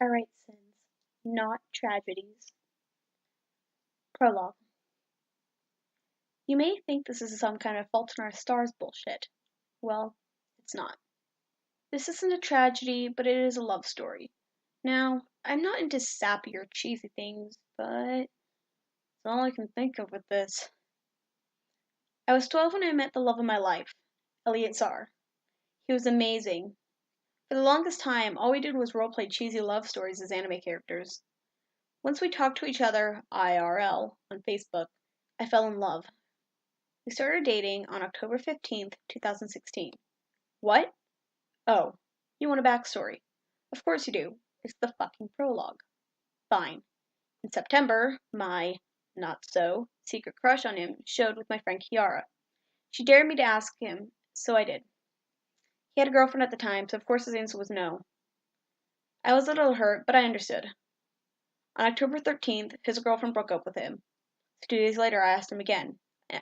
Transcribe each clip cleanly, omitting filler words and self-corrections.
I write sins, not tragedies. Prologue. You may think this is some kind of Fault in Our Stars bullshit. Well, it's not. This isn't a tragedy, but it is a love story. Now, I'm not into sappy or cheesy things, but it's all I can think of with this. I was 12 when I met the love of my life, Elliot Czar. He was amazing. For the longest time, all we did was roleplay cheesy love stories as anime characters. Once we talked to each other, IRL, on Facebook, I fell in love. We started dating on October 15th, 2016. What? Oh, you want a backstory? Of course you do. It's the fucking prologue. Fine. In September, my not-so-secret crush on him showed with my friend Kiara. She dared me to ask him, so I did. He had a girlfriend at the time, so of course his answer was no. I was a little hurt, but I understood. On October 13th, his girlfriend broke up with him. 2 days later, I asked him again.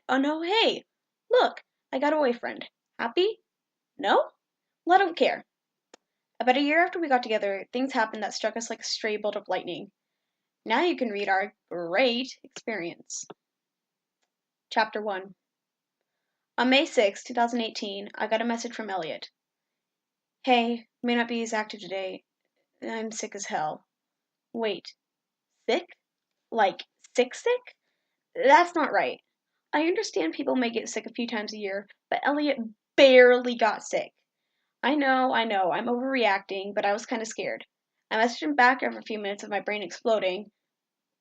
Oh no, hey! Look, I got a boyfriend. Happy? No? Well, I don't care. About a year after we got together, things happened that struck us like a stray bolt of lightning. Now you can read our great experience. Chapter 1. On May 6, 2018, I got a message from Elliot. Hey, may not be as active today. I'm sick as hell. Wait, sick? Like, sick? That's not right. I understand people may get sick a few times a year, but Elliot barely got sick. I know, I'm overreacting, but I was kind of scared. I messaged him back after a few minutes of my brain exploding.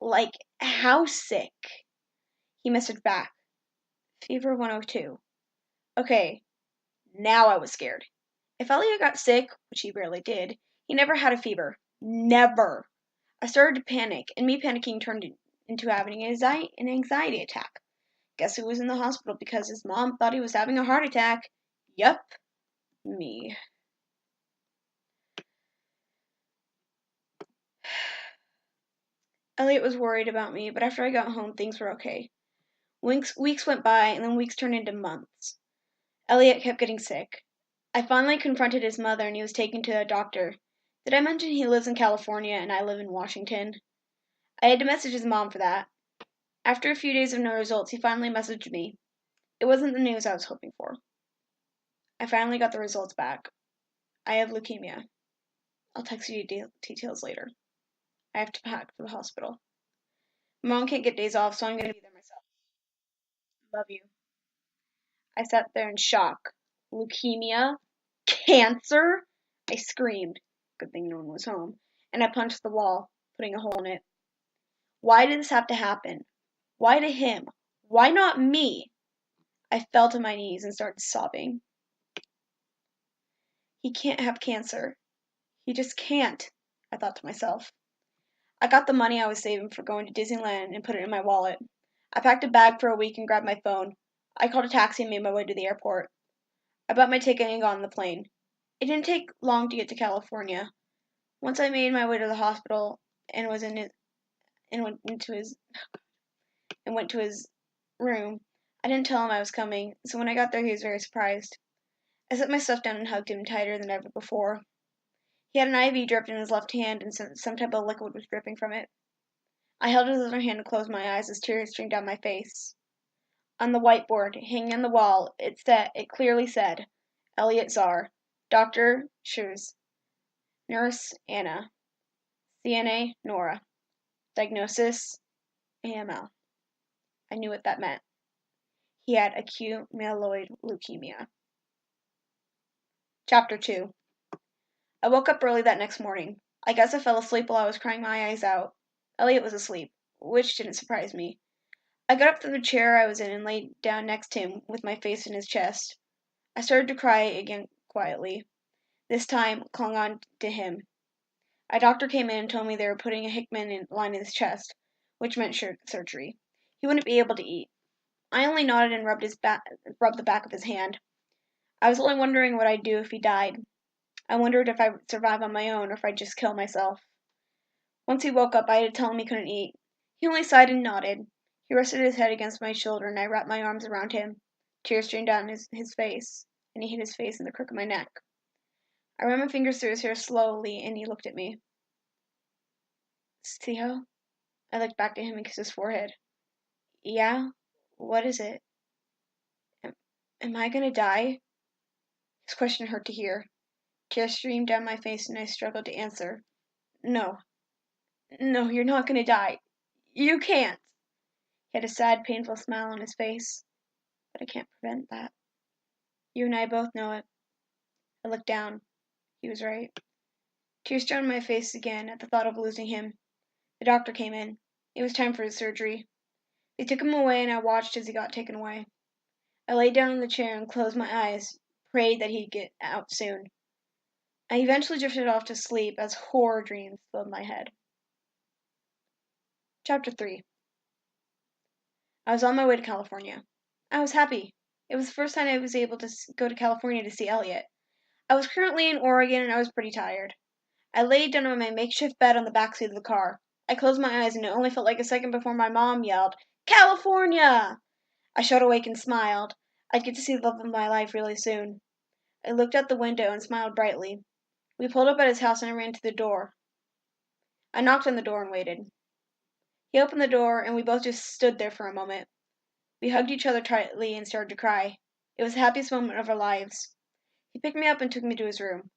Like, how sick? He messaged back. Fever 102. Okay, now I was scared. If Elliot got sick, which he rarely did, he never had a fever. Never. I started to panic, and me panicking turned into having an anxiety attack. Guess who was in the hospital because his mom thought he was having a heart attack? Yup, me. Elliot was worried about me, but after I got home, things were okay. Weeks went by, and then weeks turned into months. Elliot kept getting sick. I finally confronted his mother, and he was taken to a doctor. Did I mention he lives in California and I live in Washington? I had to message his mom for that. After a few days of no results, he finally messaged me. It wasn't the news I was hoping for. I finally got the results back. I have leukemia. I'll text you details later. I have to pack for the hospital. Mom can't get days off, so I'm going to be there myself. Love you. I sat there in shock. Leukemia? Cancer? I screamed. Good thing no one was home. And I punched the wall, putting a hole in it. Why did this have to happen? Why to him? Why not me? I fell to my knees and started sobbing. He can't have cancer. He just can't, I thought to myself. I got the money I was saving for going to Disneyland and put it in my wallet. I packed a bag for a week and grabbed my phone. I called a taxi and made my way to the airport. I bought my ticket and got on the plane. It didn't take long to get to California. Once I made my way to the hospital and was in it and went to his room, I didn't tell him I was coming, so when I got there he was very surprised. I set my stuff down and hugged him tighter than ever before. He had an IV drip in his left hand and some type of liquid was dripping from it. I held his other hand and closed my eyes as tears streamed down my face. On the whiteboard, hanging on the wall, it clearly said, Elliot Czar, Dr. Schurz, Nurse Anna, CNA Nora, Diagnosis AML. I knew what that meant. He had acute myeloid leukemia. Chapter 2. I woke up early that next morning. I guess I fell asleep while I was crying my eyes out. Elliot was asleep, which didn't surprise me. I got up from the chair I was in and laid down next to him with my face in his chest. I started to cry again quietly. This time, clung on to him. A doctor came in and told me they were putting a Hickman line in his chest, which meant surgery. He wouldn't be able to eat. I only nodded and rubbed the back of his hand. I was only wondering what I'd do if he died. I wondered if I would survive on my own or if I'd just kill myself. Once he woke up, I had to tell him he couldn't eat. He only sighed and nodded. He rested his head against my shoulder, and I wrapped my arms around him. Tears streamed down his face, and he hid his face in the crook of my neck. I ran my fingers through his hair slowly, and he looked at me. Theo? I looked back at him and kissed his forehead. Yeah? What is it? Am I gonna die? His question hurt to hear. Tears streamed down my face and I struggled to answer. No. No, you're not gonna die. You can't. He had a sad, painful smile on his face. But I can't prevent that. You and I both know it. I looked down. He was right. Tears streamed my face again at the thought of losing him. The doctor came in. It was time for his surgery. They took him away and I watched as he got taken away. I lay down in the chair and closed my eyes, prayed that he'd get out soon. I eventually drifted off to sleep as horror dreams filled my head. Chapter 3. I was on my way to California. I was happy. It was the first time I was able to go to California to see Elliot. I was currently in Oregon and I was pretty tired. I laid down on my makeshift bed on the back seat of the car. I closed my eyes and it only felt like a second before my mom yelled, "California!" I shut awake and smiled. I'd get to see the love of my life really soon. I looked out the window and smiled brightly. We pulled up at his house and I ran to the door. I knocked on the door and waited. He opened the door and we both just stood there for a moment. We hugged each other tightly and started to cry. It was the happiest moment of our lives. He picked me up and took me to his room.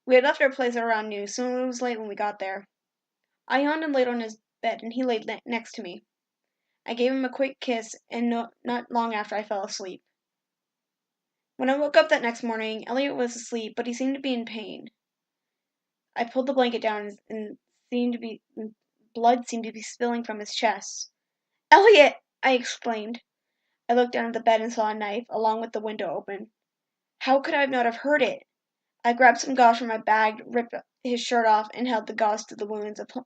We had left our place around noon, so it was late when we got there. I yawned and laid on his bed and he laid next to me. I gave him a quick kiss and not long after I fell asleep. When I woke up that next morning, Elliot was asleep, but he seemed to be in pain. I pulled the blanket down and blood seemed to be spilling from his chest. "Elliot!" I exclaimed. I looked down at the bed and saw a knife, along with the window open. How could I not have heard it? I grabbed some gauze from my bag, ripped his shirt off, and held the gauze to the wounds and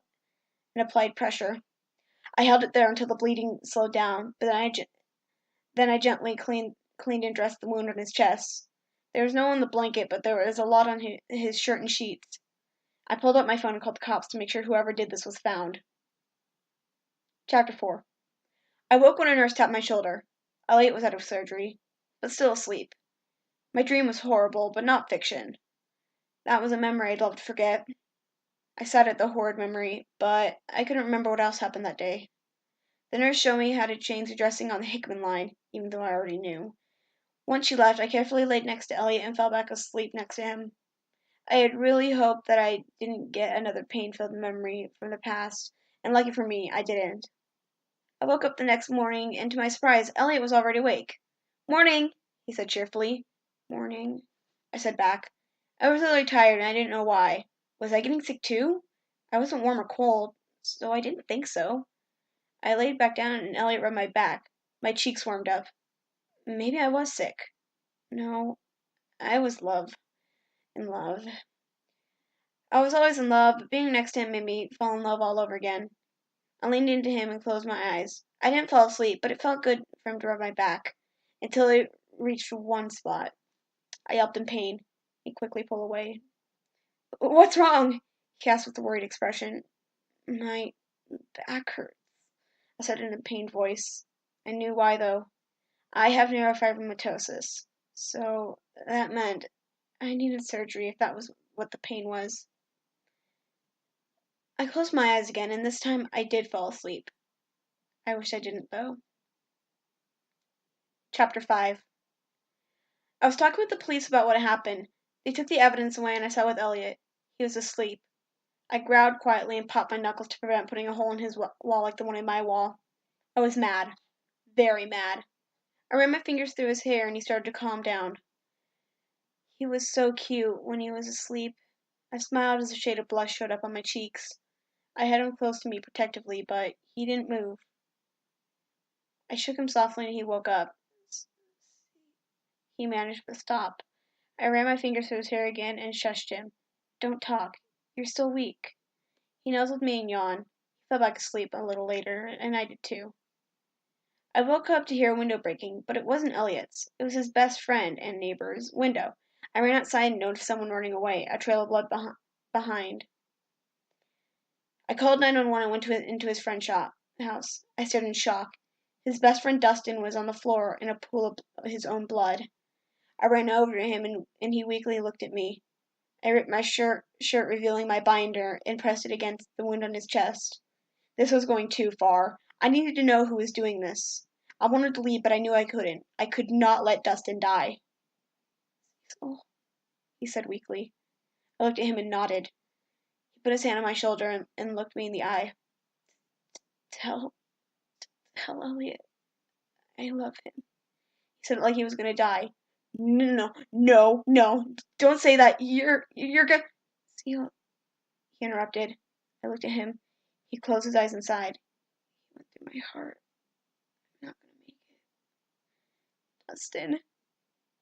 applied pressure. I held it there until the bleeding slowed down, but then I gently cleaned and dressed the wound on his chest. There was no one on the blanket, but there was a lot on his shirt and sheets. I pulled up my phone and called the cops to make sure whoever did this was found. Chapter 4. I woke when a nurse tapped my shoulder. Elliot was out of surgery, but still asleep. My dream was horrible, but not fiction. That was a memory I'd love to forget. I sighed at the horrid memory, but I couldn't remember what else happened that day. The nurse showed me how to change the dressing on the Hickman line, even though I already knew. Once she left, I carefully laid next to Elliot and fell back asleep next to him. I had really hoped that I didn't get another pain-filled memory from the past, and lucky for me, I didn't. I woke up the next morning, and to my surprise, Elliot was already awake. "Morning," he said cheerfully. "Morning," I said back. I was really tired, and I didn't know why. Was I getting sick too? I wasn't warm or cold, so I didn't think so. I laid back down, and Elliot rubbed my back. My cheeks warmed up. Maybe I was sick. No, I was in love. I was always in love, but being next to him made me fall in love all over again. I leaned into him and closed my eyes. I didn't fall asleep, but it felt good for him to rub my back, until it reached one spot. I yelped in pain. He quickly pulled away. "What's wrong?" he asked with a worried expression. "My back hurts," I said in a pained voice. I knew why, though. I have neurofibromatosis, so that meant I needed surgery if that was what the pain was. I closed my eyes again, and this time I did fall asleep. I wish I didn't, though. Chapter 5. I was talking with the police about what happened. They took the evidence away and I sat with Elliot. He was asleep. I growled quietly and popped my knuckles to prevent putting a hole in his wall like the one in my wall. I was mad. Very mad. I ran my fingers through his hair and he started to calm down. He was so cute when he was asleep. I smiled as a shade of blush showed up on my cheeks. I had him close to me protectively, but he didn't move. I shook him softly and he woke up. He managed to stop. I ran my fingers through his hair again and shushed him. "Don't talk. You're still weak." He nuzzled me and yawned. He fell back asleep a little later, and I did too. I woke up to hear a window breaking, but it wasn't Elliot's. It was his best friend and neighbor's window. I ran outside and noticed someone running away, a trail of blood behind. I called 911 and went into his friend's house. I stood in shock. His best friend Dustin was on the floor in a pool of his own blood. I ran over to him and he weakly looked at me. I ripped my shirt, revealing my binder, and pressed it against the wound on his chest. This was going too far. I needed to know who was doing this. I wanted to leave, but I knew I couldn't. I could not let Dustin die. Oh, he said weakly. I looked at him and nodded. He put his hand on my shoulder and looked me in the eye. Tell Elliot I love him. He said it like he was gonna die. No, don't say that. You're gonna. Seal, he interrupted. I looked at him. He closed his eyes and sighed. He went through my heart. I'm not gonna make it. Dustin.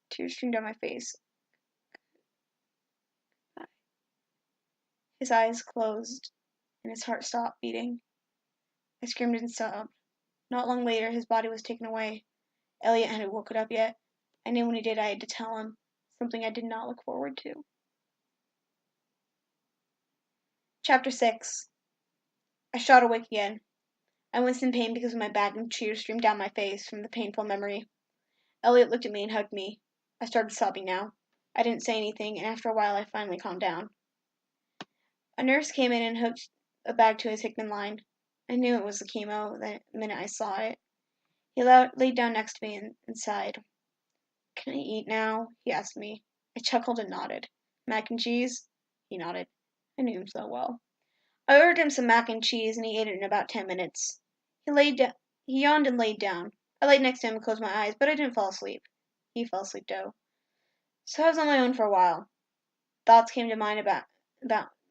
Tears streamed down my face. His eyes closed, and his heart stopped beating. I screamed and sobbed. Not long later, his body was taken away. Elliot hadn't woken up yet. I knew when he did I had to tell him, something I did not look forward to. Chapter 6. I shot awake again. I winced in pain because of my back and tears streamed down my face from the painful memory. Elliot looked at me and hugged me. I started sobbing now. I didn't say anything, and after a while I finally calmed down. A nurse came in and hooked a bag to his Hickman line. I knew it was the chemo the minute I saw it. He laid down next to me and sighed. Can I eat now? He asked me. I chuckled and nodded. Mac and cheese? He nodded. I knew him so well. I ordered him some mac and cheese, and he ate it in about 10 minutes. He yawned and laid down. I laid next to him and closed my eyes, but I didn't fall asleep. He fell asleep, though. So I was on my own for a while. Thoughts came to mind about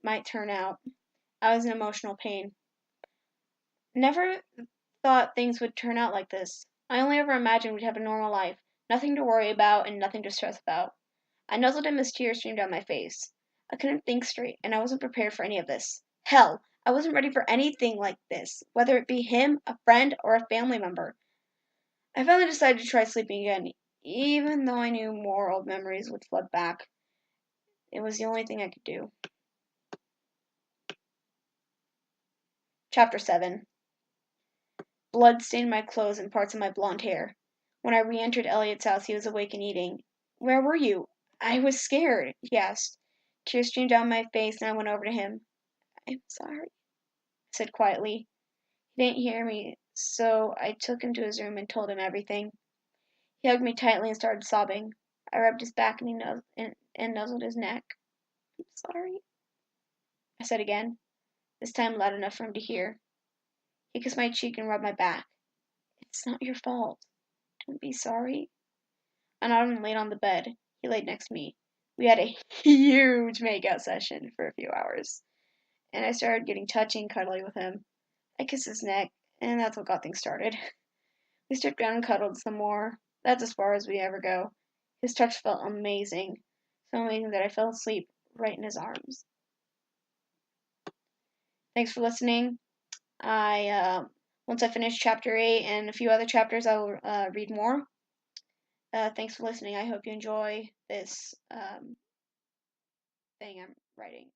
might turn out. I was in emotional pain. Never thought things would turn out like this. I only ever imagined we'd have a normal life, nothing to worry about and nothing to stress about. I nuzzled him as tears streamed down my face. I couldn't think straight, and I wasn't prepared for any of this. Hell, I wasn't ready for anything like this, whether it be him, a friend, or a family member. I finally decided to try sleeping again, even though I knew more old memories would flood back. It was the only thing I could do. Chapter 7. Blood stained my clothes and parts of my blonde hair. When I re-entered Elliot's house, he was awake and eating. Where were you? I was scared, he asked. Tears streamed down my face, and I went over to him. I'm sorry, I said quietly. He didn't hear me, so I took him to his room and told him everything. He hugged me tightly and started sobbing. I rubbed his back and nuzzled his neck. I'm sorry, I said again, this time loud enough for him to hear. He kissed my cheek and rubbed my back. It's not your fault. Don't be sorry. I nodded and laid on the bed. He laid next to me. We had a huge makeout session for a few hours, and I started getting touchy and cuddly with him. I kissed his neck, and that's what got things started. We stripped down and cuddled some more. That's as far as we ever go. His touch felt amazing, so amazing that I fell asleep right in his arms. Thanks for listening. Once I finish chapter 8 and a few other chapters, I will read more. Thanks for listening. I hope you enjoy this thing I'm writing.